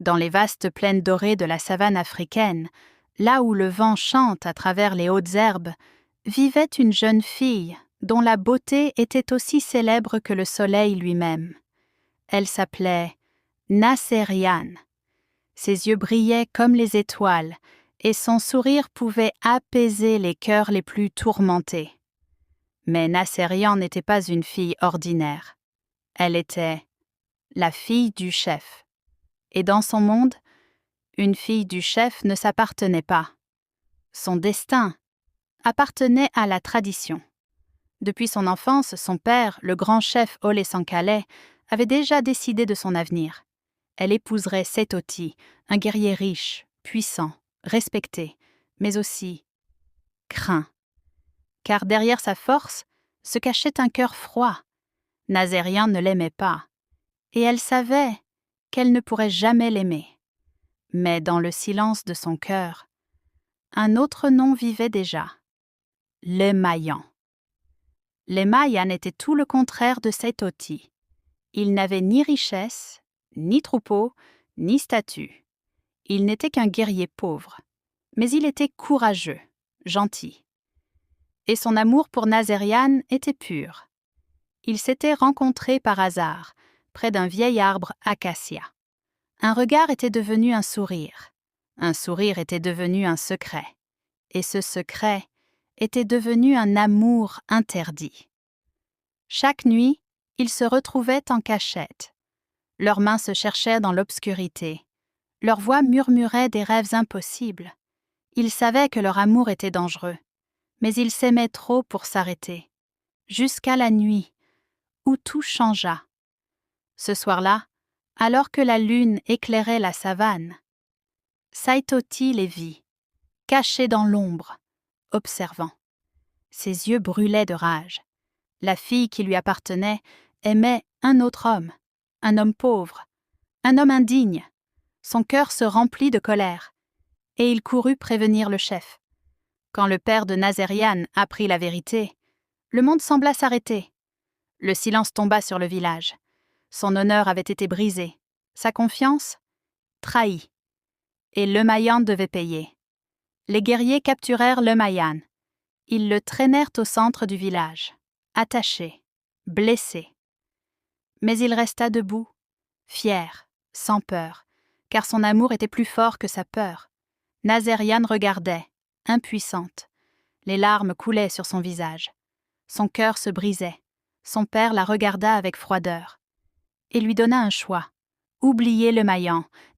Dans les vastes plaines dorées de la savane africaine, là où le vent chante à travers les hautes herbes, vivait une jeune fille dont la beauté était aussi célèbre que le soleil lui-même. Elle s'appelait Nasseriane. Ses yeux brillaient comme les étoiles, et son sourire pouvait apaiser les cœurs les plus tourmentés. Mais Nasseriane n'était pas une fille ordinaire. Elle était la fille du chef. Et dans son monde, une fille du chef ne s'appartenait pas. Son destin appartenait à la tradition. Depuis son enfance, son père, le grand chef Ole Sankale, avait déjà décidé de son avenir. Elle épouserait Setoti, un guerrier riche, puissant, respecté, mais aussi craint. Car derrière sa force se cachait un cœur froid. Nazérien ne l'aimait pas, et elle savait qu'elle ne pourrait jamais l'aimer. Mais dans le silence de son cœur, un autre nom vivait déjà, le Mayan. Les Mayans étaient tout le contraire de Setoti. Ils n'avaient ni richesse, ni troupeau, ni statut. Il n'était qu'un guerrier pauvre, mais il était courageux, gentil. Et son amour pour Nazériane était pur. Ils s'étaient rencontrés par hasard, près d'un vieil arbre acacia. Un regard était devenu un sourire était devenu un secret, et ce secret était devenu un amour interdit. Chaque nuit, ils se retrouvaient en cachette. Leurs mains se cherchaient dans l'obscurité. Leurs voix murmuraient des rêves impossibles. Ils savaient que leur amour était dangereux, mais ils s'aimaient trop pour s'arrêter. Jusqu'à la nuit, où tout changea. Ce soir-là, alors que la lune éclairait la savane, Saitoti les vit, cachés dans l'ombre, observant. Ses yeux brûlaient de rage. La fille qui lui appartenait aimait un autre homme, un homme pauvre, un homme indigne. Son cœur se remplit de colère, et il courut prévenir le chef. Quand le père de Nazériane apprit la vérité, le monde sembla s'arrêter. Le silence tomba sur le village. Son honneur avait été brisé, sa confiance trahie. Et le Mayan devait payer. Les guerriers capturèrent le Mayan. Ils le traînèrent au centre du village, attaché, blessé. Mais il resta debout, fier, sans peur, car son amour était plus fort que sa peur. Nazériane regardait, impuissante. Les larmes coulaient sur son visage. Son cœur se brisait. Son père la regarda avec froideur et lui donna un choix. Oublier le Mayan